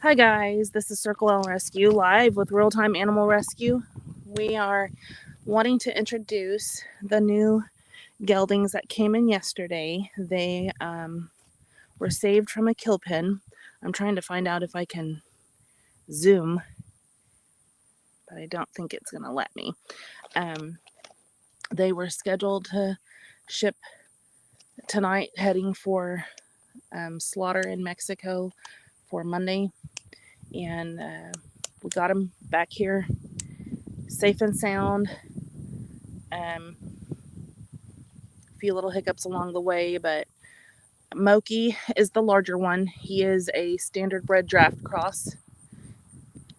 Hi guys, this is Circle L Rescue live with Real Time Animal Rescue. We are wanting to introduce the new geldings that came in yesterday. They were saved from a kill pen. I'm trying to find out if I can zoom, but I don't think it's going to let me. They were scheduled to ship tonight, heading for slaughter in Mexico for Monday, and we got them back here safe and sound. A few little hiccups along the way, but Mochi is the larger one. He is a standardbred draft cross.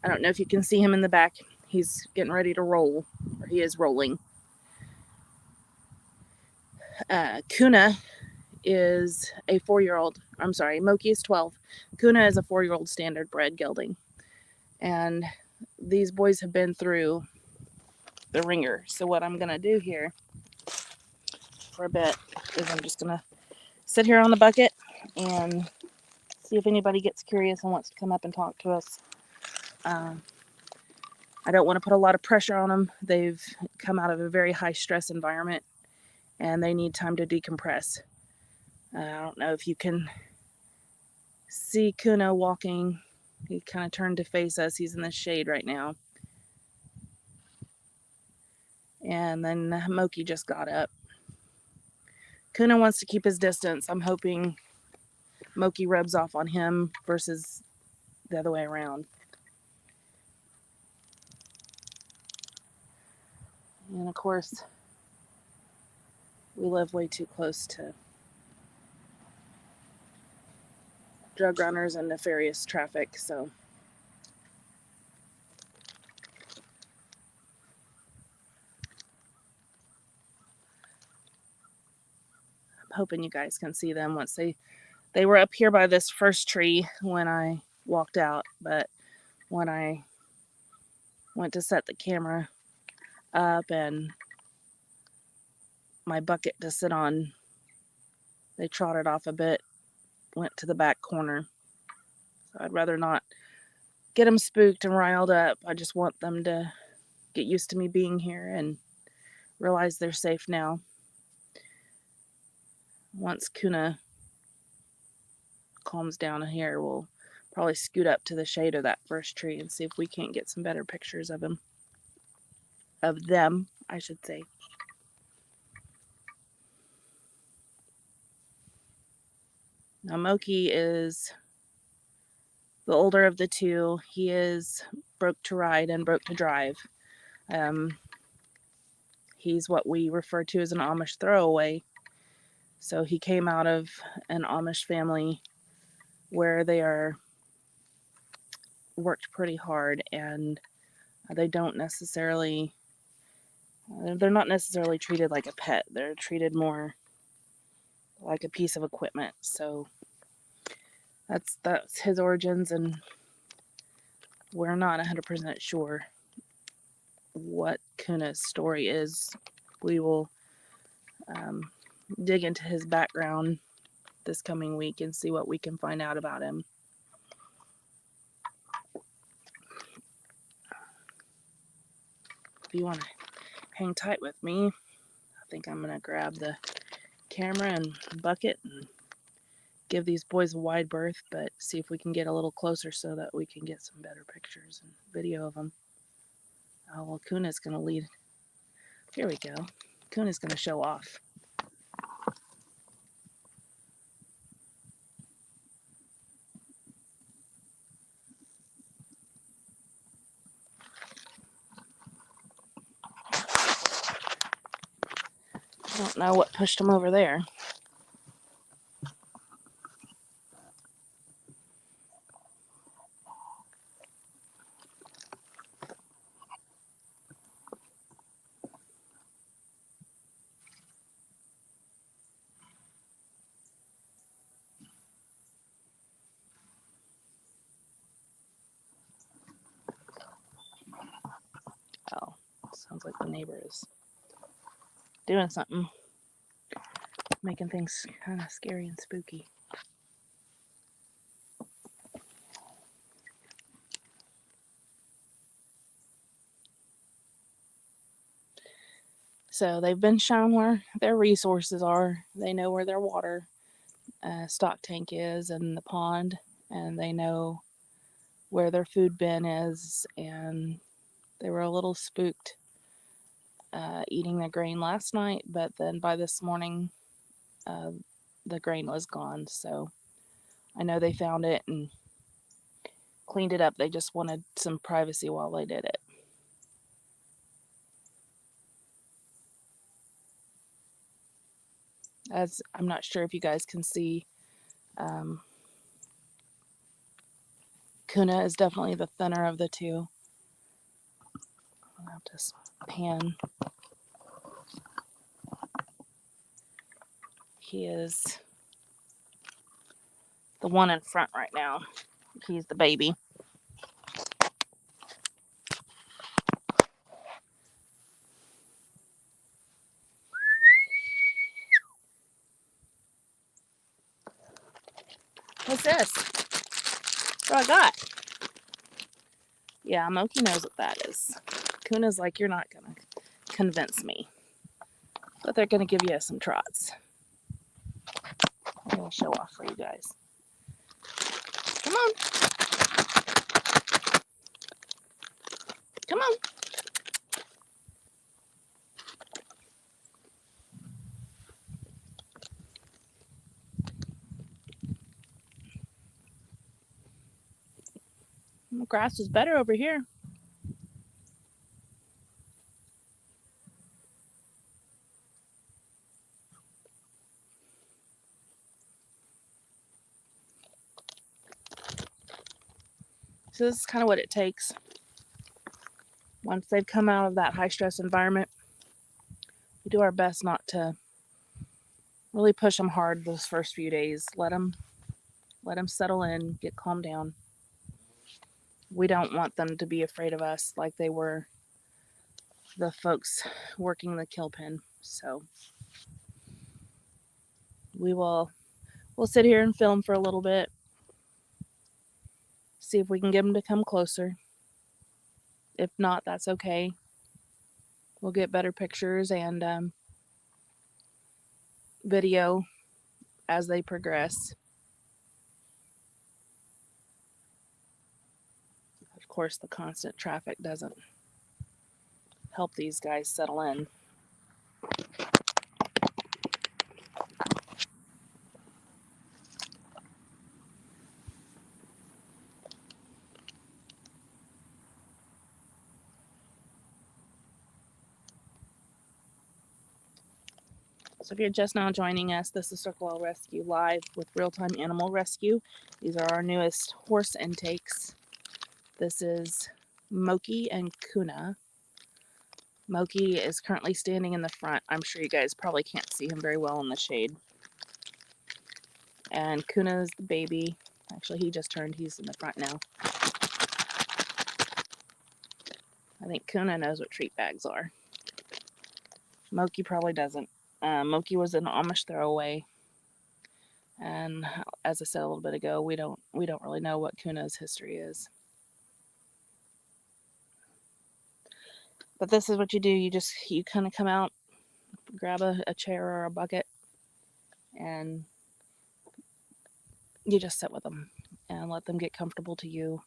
I don't know if you can see him in the back. He's getting ready to roll, or he is rolling. Kuna is a 4-year-old. I'm sorry, Mochi is 12. Kuna is a 4-year-old standardbred gelding. And these boys have been through the ringer. So what I'm going to do here for a bit is I'm just going to sit here on the bucket and see if anybody gets curious and wants to come up and talk to us. I don't want to put a lot of pressure on them. They've come out of a very high stress environment and they need time to decompress. I don't know if you can see Kuna walking. He kind of turned to face us. He's in the shade right now. And then Mochi just got up. Kuna wants to keep his distance. I'm hoping Mochi rubs off on him versus the other way around. And of course, we live way too close to drug runners and nefarious traffic, so I'm hoping you guys can see them once they were up here by this first tree when I walked out, but when I went to set the camera up and my bucket to sit on, they trotted off a bit, went to the back corner. So I'd rather not get them spooked and riled up. I just want them to get used to me being here and realize they're safe now. Once Kuna calms down here, we'll probably scoot up to the shade of that first tree and see if we can't get some better pictures of him. Of them, I should say. Now Mochi is the older of the two. He is broke to ride and broke to drive. He's what we refer to as an Amish throwaway. So he came out of an Amish family where they are worked pretty hard, and they're not necessarily treated like a pet. They're treated more like a piece of equipment. So that's his origins, and we're not 100% sure what Kuna's story is. We will dig into his background this coming week and see what we can find out about him. If you want to hang tight with me, I think I'm going to grab the camera and bucket and give these boys a wide berth, but see if we can get a little closer so that we can get some better pictures and video of them. Oh, well, Kuna's going to lead. Here we go. Kuna's going to show off. I don't know what pushed him over there. Oh, sounds like the neighbor is doing something, making things kind of scary and spooky. So they've been shown where their resources are. They know where their water stock tank is and the pond, and they know where their food bin is, and they were a little spooked eating the grain last night, but then by this morning uh, the grain was gone. So I know they found it and cleaned it up. They just wanted some privacy while they did it. As I'm not sure if you guys can see, Kuna is definitely the thinner of the two. I'll have to pan. He is the one in front right now. He's the baby. What's this? What I got? Yeah, Mochi knows what that is. Kuna's like, you're not gonna convince me. But they're gonna give you some trots. I'm gonna show off for you guys. Come on. Come on. The grass is better over here. So this is kind of what it takes. Once they've come out of that high stress environment, we do our best not to really push them hard those first few days. Let them settle in, get calmed down. We don't want them to be afraid of us like they were the folks working the kill pen. So we'll sit here and film for a little bit, see if we can get them to come closer. If not, that's okay. We'll get better pictures and video as they progress. Of course, the constant traffic doesn't help these guys settle in. So if you're just now joining us, this is Circle L Rescue Live with real-time animal rescue. These are our newest horse intakes. This is Mochi and Kuna. Mochi is currently standing in the front. I'm sure you guys probably can't see him very well in the shade. And Kuna is the baby. Actually, he just turned. He's in the front now. I think Kuna knows what treat bags are. Mochi probably doesn't. Mochi was an Amish throwaway. And as I said a little bit ago, we don't really know what Kuna's history is. But this is what you do. You kind of come out, grab a chair or a bucket, and you just sit with them and let them get comfortable to you.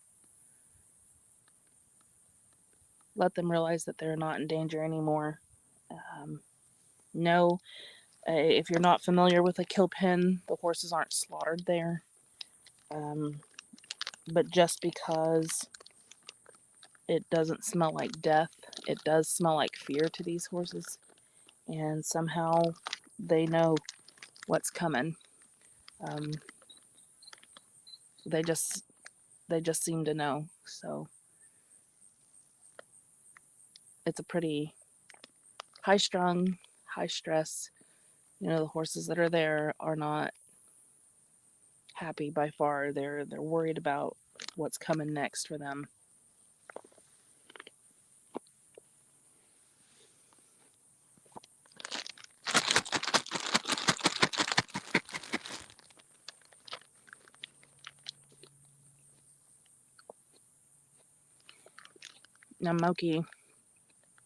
Let them realize that they're not in danger anymore. No, if you're not familiar with a kill pen, the horses aren't slaughtered there. But just because it doesn't smell like death, it does smell like fear to these horses. And somehow they know what's coming. They just seem to know. So it's a pretty high strung, high stress. The horses that are there are not happy by far. They're worried about what's coming next for them. Now Mochi,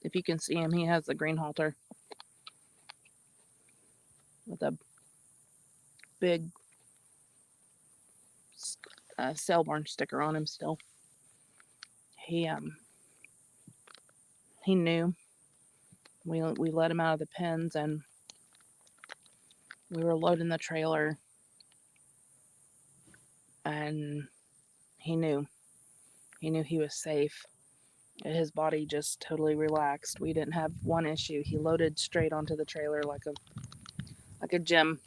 if you can see him, he has the green halter. big Selborne sticker on him still. He knew. We let him out of the pens, and we were loading the trailer, and he knew. He knew he was safe. His body just totally relaxed. We didn't have one issue. He loaded straight onto the trailer like a gem.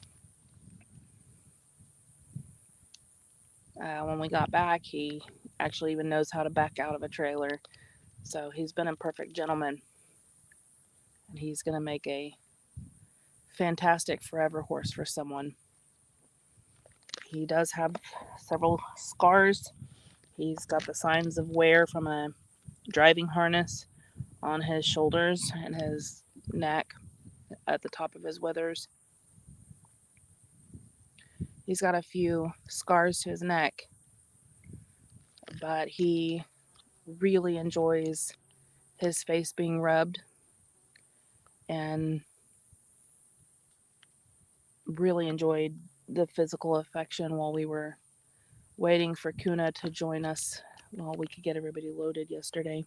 When we got back, he actually even knows how to back out of a trailer. So he's been a perfect gentleman. And he's going to make a fantastic forever horse for someone. He does have several scars. He's got the signs of wear from a driving harness on his shoulders and his neck at the top of his withers. He's got a few scars to his neck, but he really enjoys his face being rubbed and really enjoyed the physical affection while we were waiting for Kuna to join us while we could get everybody loaded yesterday.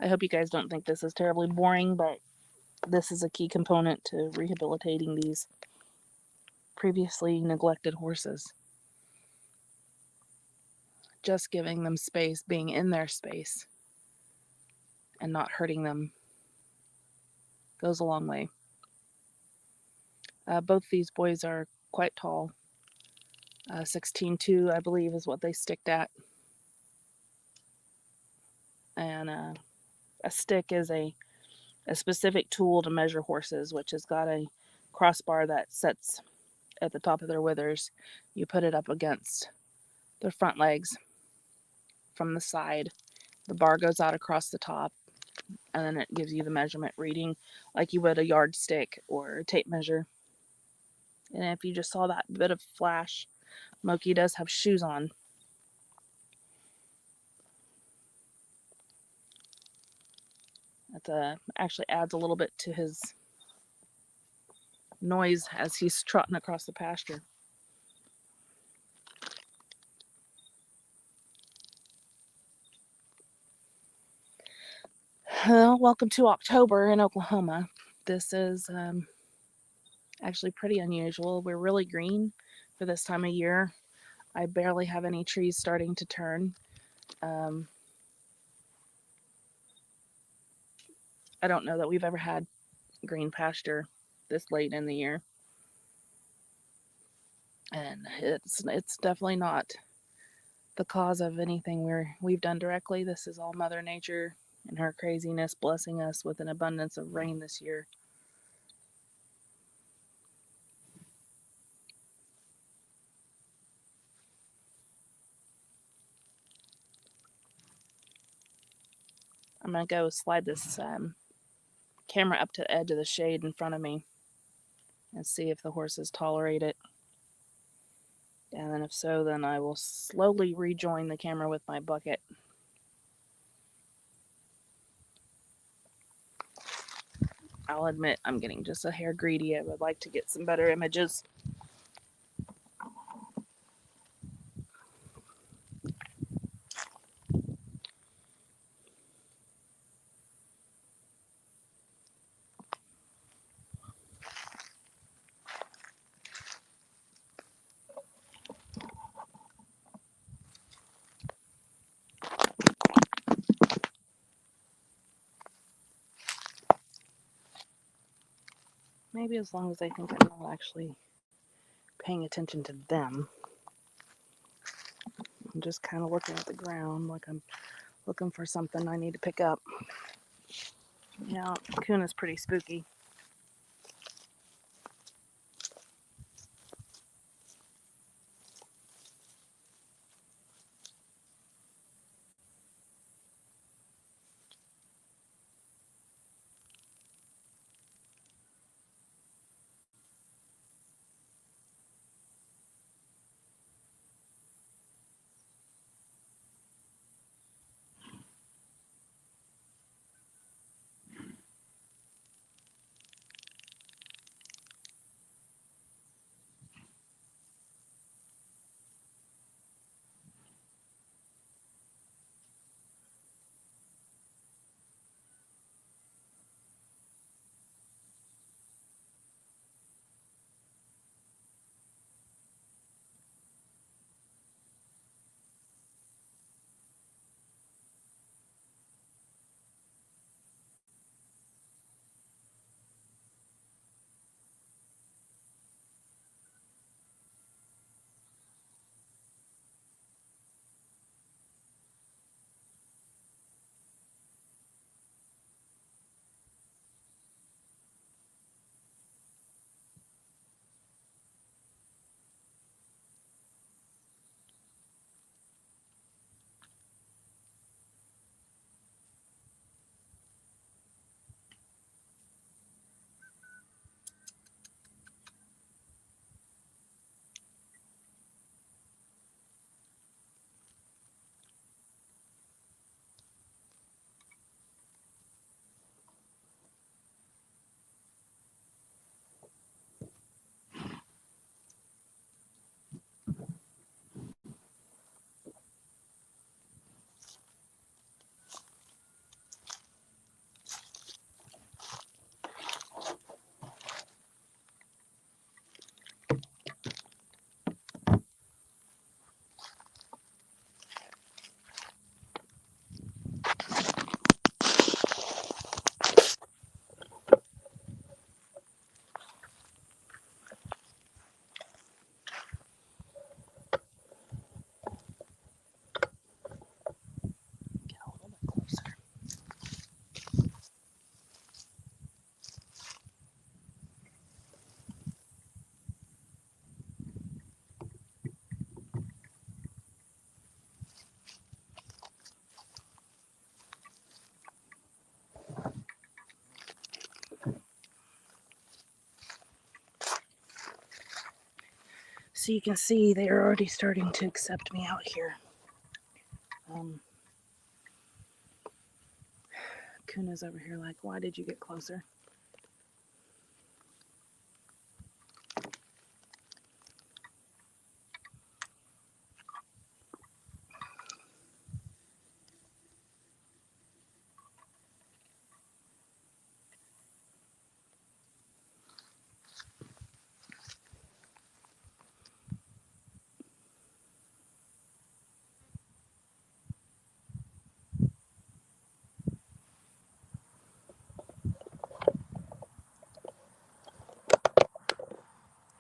I hope you guys don't think this is terribly boring, but this is a key component to rehabilitating these previously neglected horses. Just giving them space, being in their space, and not hurting them goes a long way. Both these boys are quite tall. 16'2", I believe, is what they sticked at. And a stick is a specific tool to measure horses, which has got a crossbar that sets at the top of their withers. You put it up against their front legs from the side. The bar goes out across the top, and then it gives you the measurement reading like you would a yardstick or a tape measure. And if you just saw that bit of flash, Mochi does have shoes on. That actually adds a little bit to his noise as he's trotting across the pasture. Well, welcome to October in Oklahoma. This is actually pretty unusual. We're really green for this time of year. I barely have any trees starting to turn. I don't know that we've ever had green pasture this late in the year. And it's definitely not the cause of anything we've done directly. This is all Mother Nature and her craziness blessing us with an abundance of rain this year. I'm going to go slide this camera up to the edge of the shade in front of me and see if the horses tolerate it. And then if so, then I will slowly rejoin the camera with my bucket. I'll admit I'm getting just a hair greedy. I would like to get some better images. Maybe as long as I think I'm not actually paying attention to them. I'm just kind of looking at the ground like I'm looking for something I need to pick up. Yeah, Kuna's pretty spooky. So you can see they are already starting to accept me out here. Kuna's over here like, why did you get closer?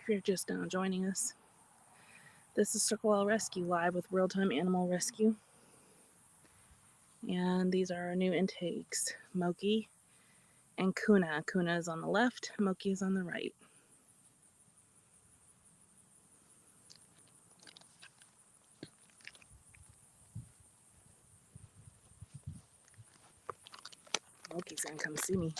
If you're just now joining us, this is Circle L Rescue Live with real-time animal rescue. And these are our new intakes, Mochi and Kuna. Kuna is on the left, Mochi is on the right. Mochi's gonna come see me.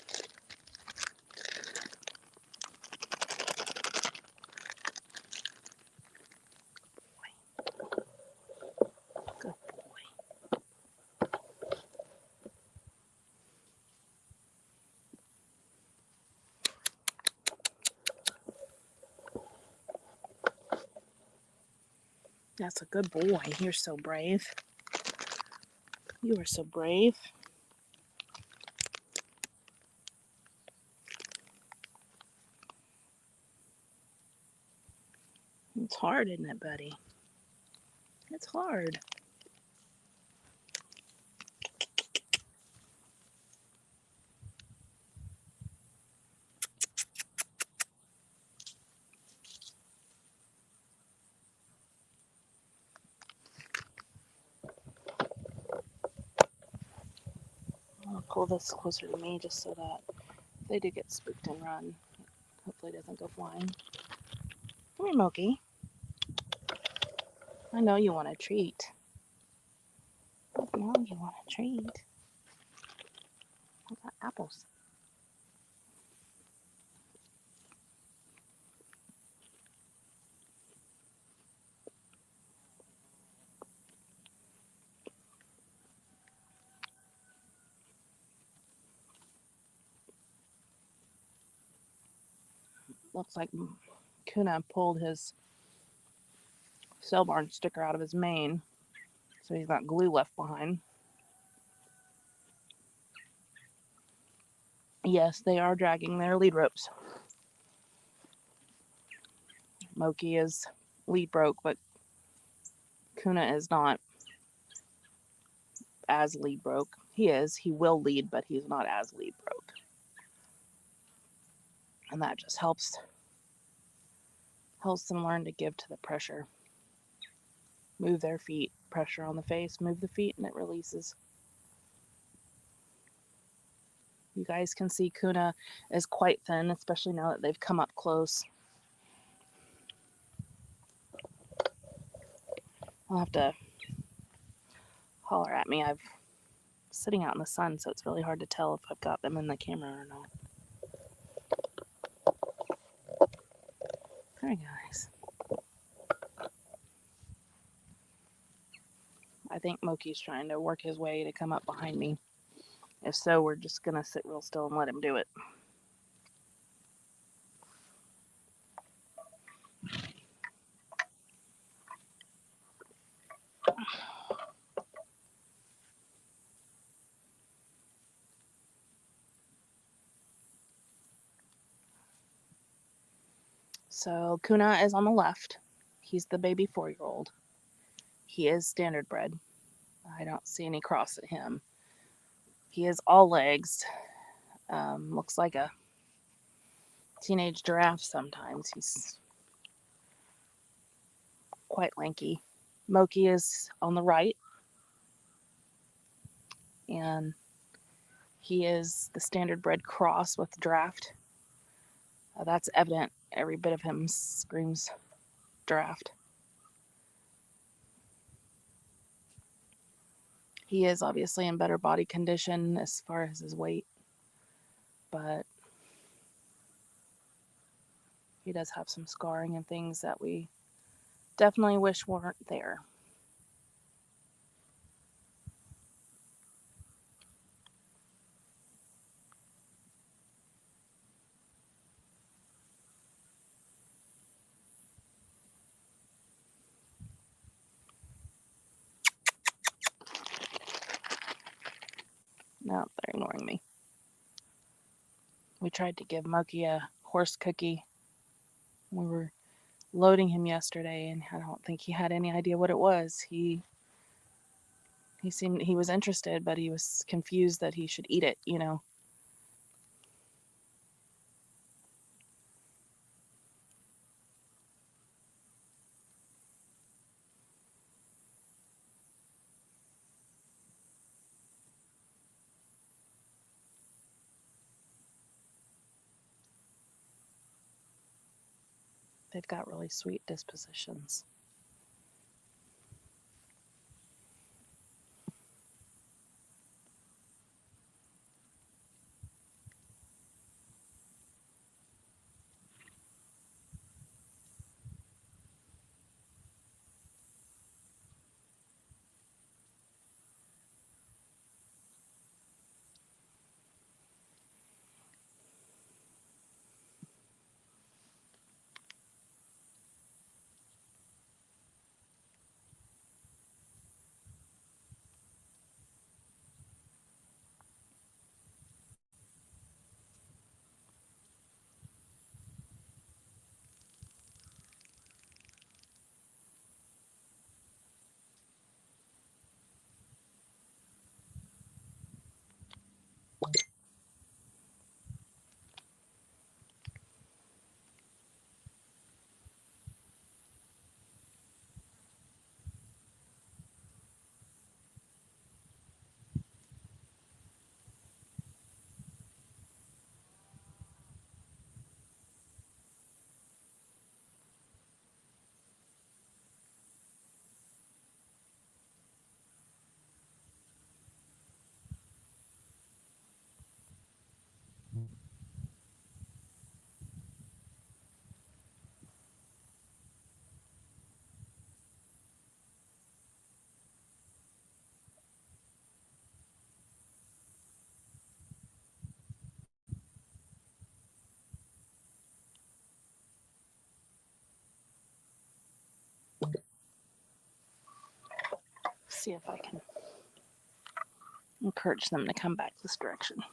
Good boy. That's a good boy. You're so brave. You are so brave. It's hard, isn't it, buddy? It's hard. I'll pull this closer to me just so that if they do get spooked and run, hopefully it doesn't go flying. Come here, Mochi. I know you want a treat. I know you want a treat. I got apples. Looks like Kuna pulled his cell barn sticker out of his mane, so he's got glue left behind. Yes, they are dragging their lead ropes. Mochi is lead broke, but Kuna is not as lead broke. He will lead, but he's not as lead broke. And that just helps them learn to give to the pressure. Move their feet, pressure on the face, move the feet, and it releases. You guys can see Kuna is quite thin, especially now that they've come up close. I'll have to holler at me. I'm sitting out in the sun, so it's really hard to tell if I've got them in the camera or not. Hi, guys. I think Mochi's trying to work his way to come up behind me. If so, we're just going to sit real still and let him do it. So Kuna is on the left. He's the baby 4-year-old. He is standard bred. I don't see any cross at him. He is all legs. Looks like a teenage giraffe sometimes. He's quite lanky. Mochi is on the right, and he is the standard bred cross with draft. That's evident. Every bit of him screams draft. He is obviously in better body condition as far as his weight, but he does have some scarring and things that we definitely wish weren't there. No, they're ignoring me. We tried to give Mochi a horse cookie. We were loading him yesterday, and I don't think he had any idea what it was. He was interested, but he was confused that he should eat it, you know. They've got really sweet dispositions. See if I can encourage them to come back this direction.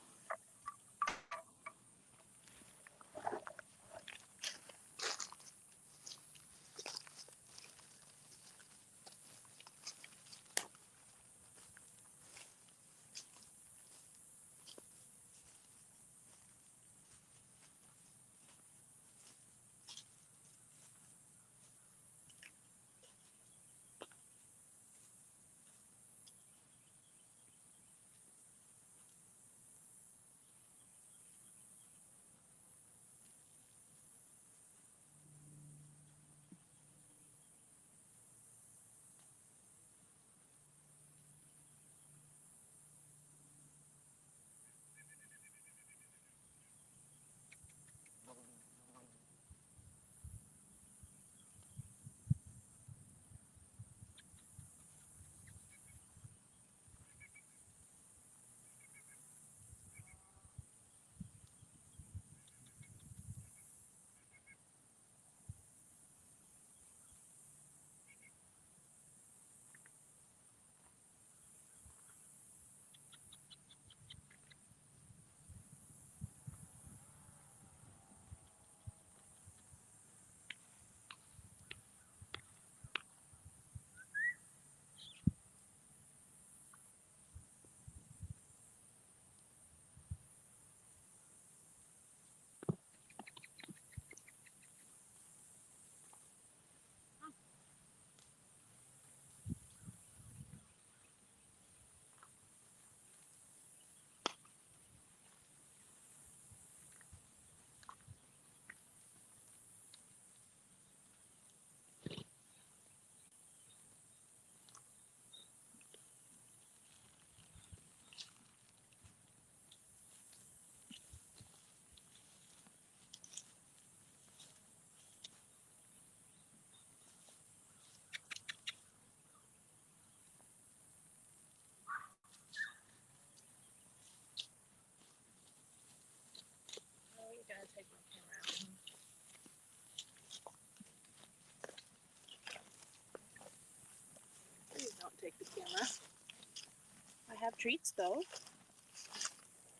treats, though.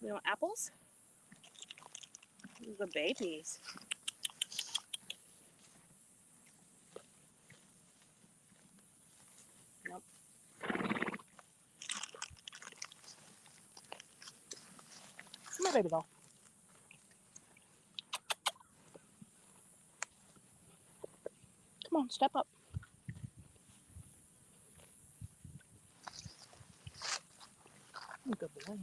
You want apples? The babies. Nope. Come here, baby doll. Come on, step up. Good boy.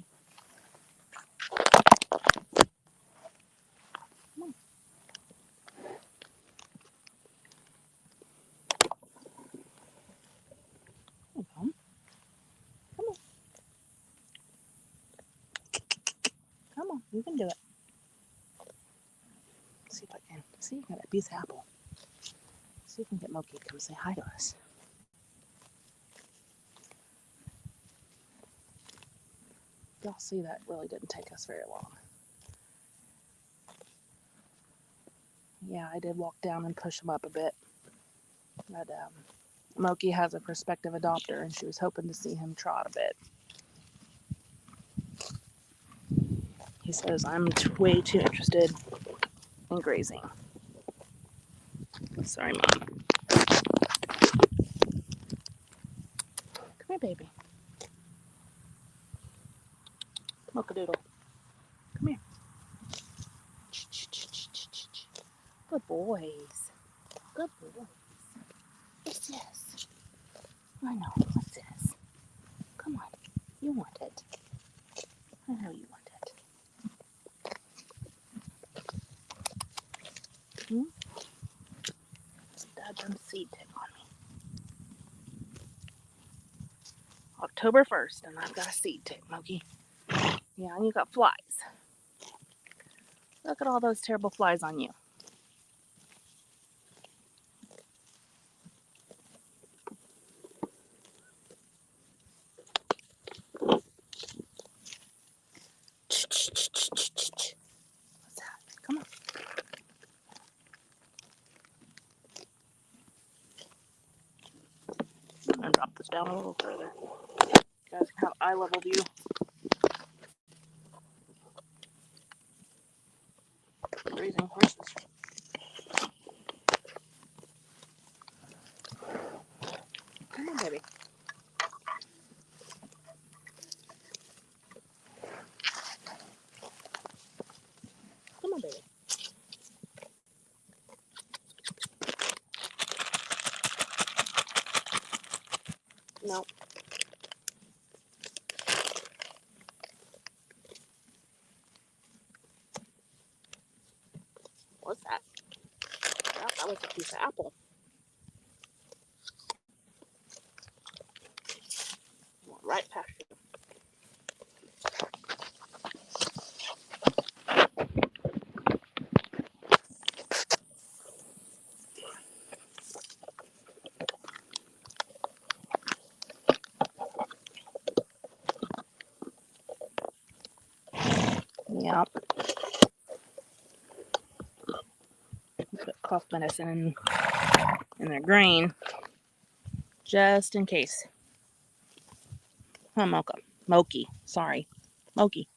Come on. There you go. Come on. Come on, you can do it. Let's see if I can. See, you got a piece of apple. See if we can get Mochi to come say hi to us. Y'all see that really didn't take us very long. Yeah, I did walk down and push him up a bit. But Mochi has a prospective adopter, and she was hoping to see him trot a bit. He says, I'm way too interested in grazing. Sorry, Mom. Come here, baby. Mocha-doodle. Come here. Good boys. Good boys. What's this? I know. What's this? Come on. You want it. I know you want it. Dad's seed tick on me. October 1st, and I've got a seed tick, Mochi. Yeah, and you got flies. Look at all those terrible flies on you. What's that? Come on. I'm going to drop this down a little further. You guys can have eye level view. Grazing horses. Come on, baby. Come on, baby. No. What's that? Oh, that was a piece of apple. Right past you. Yep. Put cough medicine in their grain just in case. Huh, Mochi. Sorry. Mochi.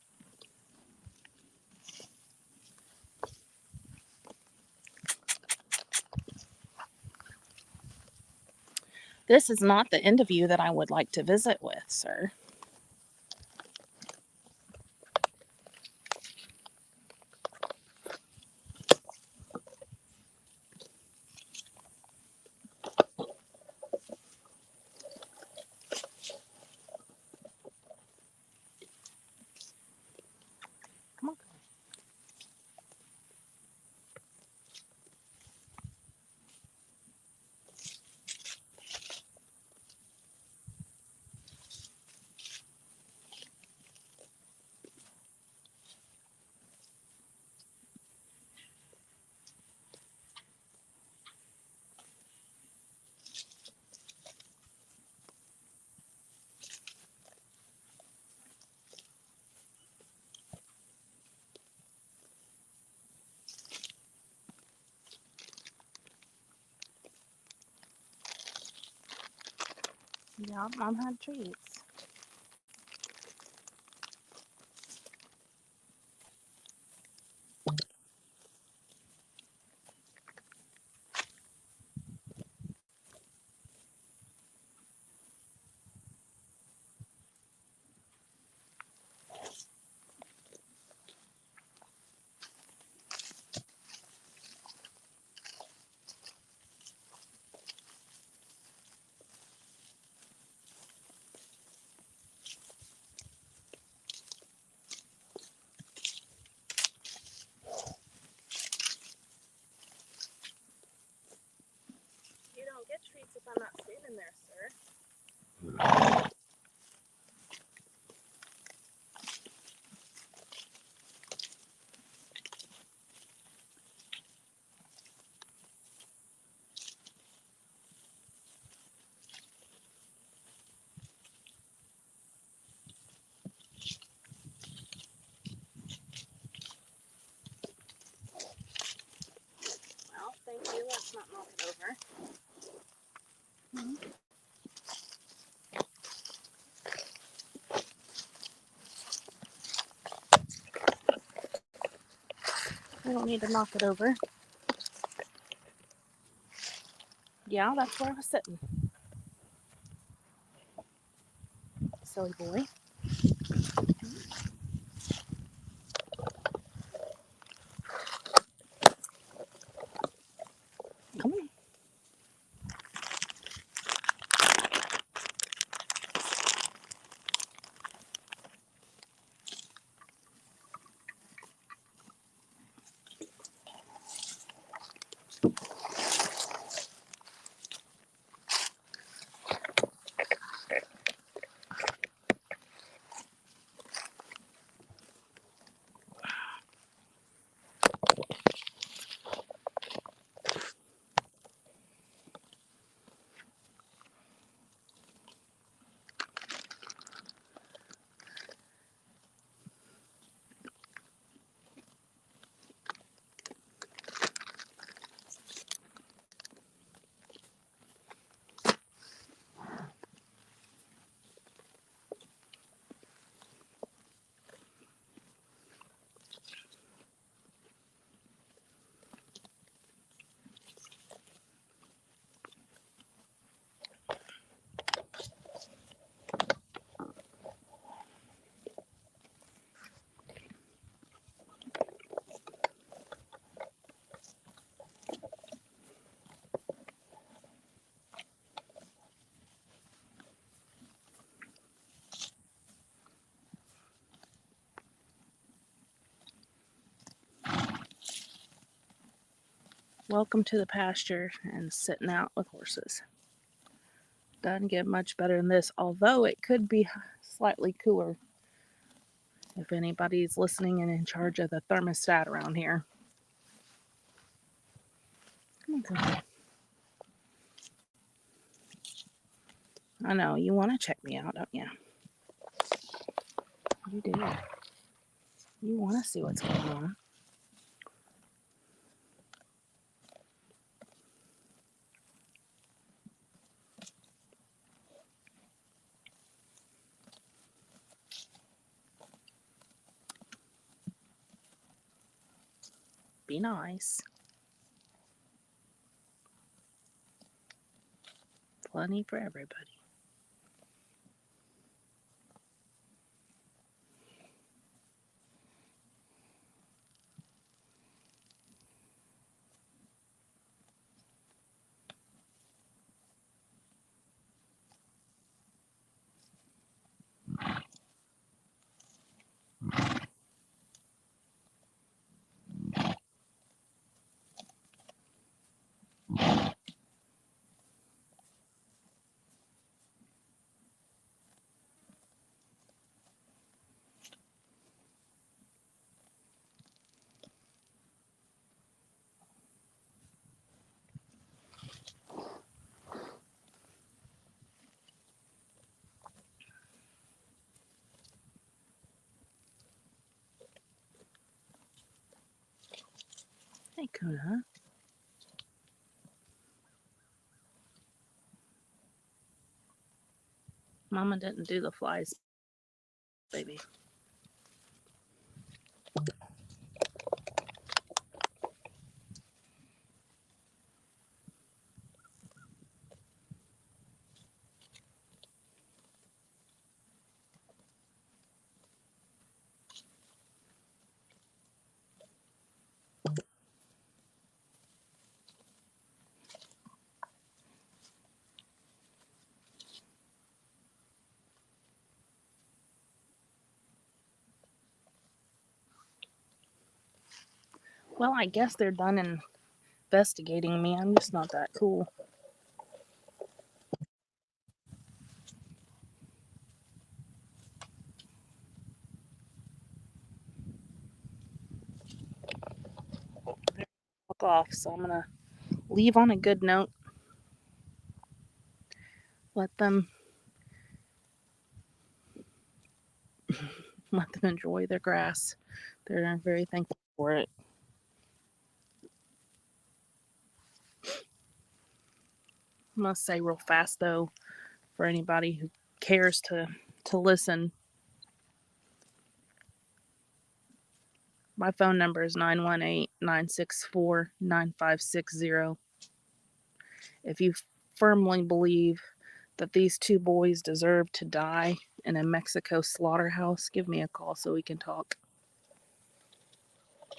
This is not the interview that I would like to visit with, sir. Come on. Yeah, Mom had treats. I'm not standing there, sir. Well, thank you. Let's not knock it over. We don't need to knock it over. Yeah, that's where I was sitting. Silly boy. Come on. Welcome to the pasture and sitting out with horses. Doesn't get much better than this, although it could be slightly cooler if anybody's listening and in charge of the thermostat around here. Come on. I know, you want to check me out, don't you? You do. You want to see what's going on. Be nice. Plenty for everybody. Hey, Kuna. Mama didn't do the flies, baby. Well, I guess they're done investigating me. I'm just not that cool. walk off, so I'm gonna leave on a good note. Let them enjoy their grass. They're very thankful for it. I'm gonna say real fast though, for anybody who cares to listen. My phone number is 918-964-9560. If you firmly believe that these two boys deserve to die in a Mexico slaughterhouse, give me a call so we can talk.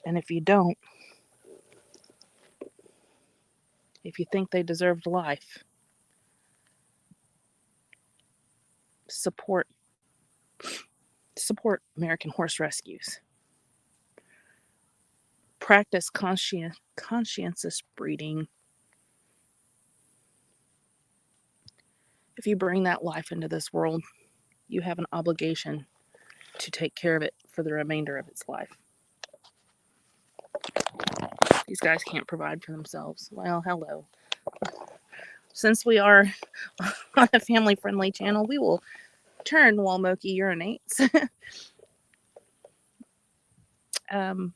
And if you don't, if you think they deserved life, support American horse rescues. Practice conscientious breeding. If you bring that life into this world, you have an obligation to take care of it for the remainder of its life. These guys can't provide for themselves. Well, hello. Since we are on a family-friendly channel, we will turn while Mochi urinates.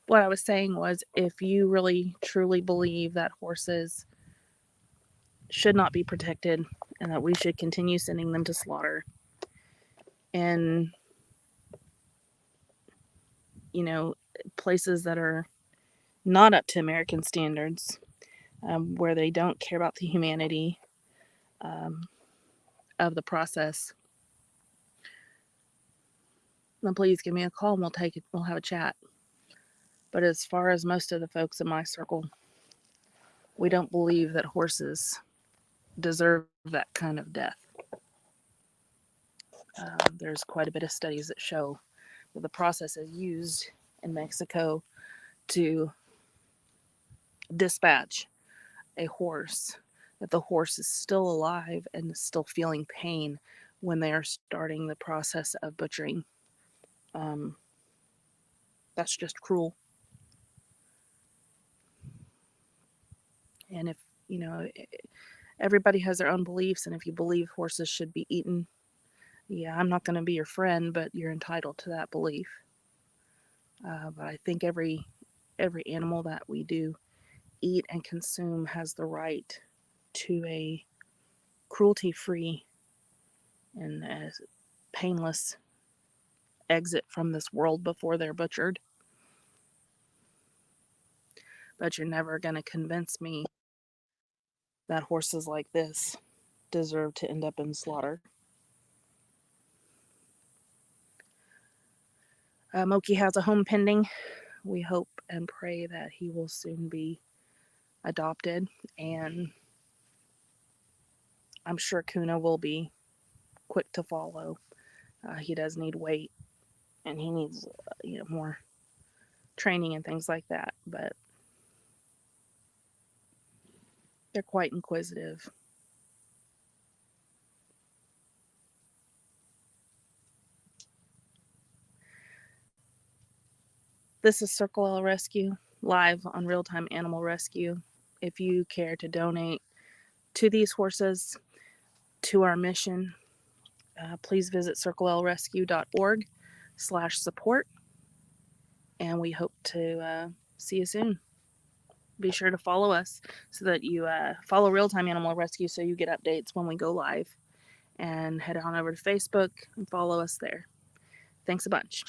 What I was saying was, if you really truly believe that horses should not be protected and that we should continue sending them to slaughter, and places that are not up to American standards, where they don't care about the humanity of the process, then please give me a call and we'll have a chat. But as far as most of the folks in my circle, we don't believe that horses deserve that kind of death. There's quite a bit of studies that show that the process is used in Mexico to dispatch a horse, that the horse is still alive and still feeling pain when they are starting the process of butchering. That's just cruel. And if, everybody has their own beliefs, and if you believe horses should be eaten, yeah, I'm not going to be your friend, but you're entitled to that belief. But I think every animal that we do eat and consume has the right to a cruelty-free and painless exit from this world before they're butchered. But you're never going to convince me that horses like this deserve to end up in slaughter. Mochi has a home pending. We hope and pray that he will soon be adopted, and I'm sure Kuna will be quick to follow. He does need weight, and he needs more training and things like that, but they're quite inquisitive. This is Circle L Rescue, live on Real Time Animal Rescue. If you care to donate to these horses, to our mission, please visit circlelrescue.org/support, and we hope to see you soon. Be sure to follow us so that you follow Real Time Animal Rescue so you get updates when we go live, and head on over to Facebook and follow us there. Thanks a bunch.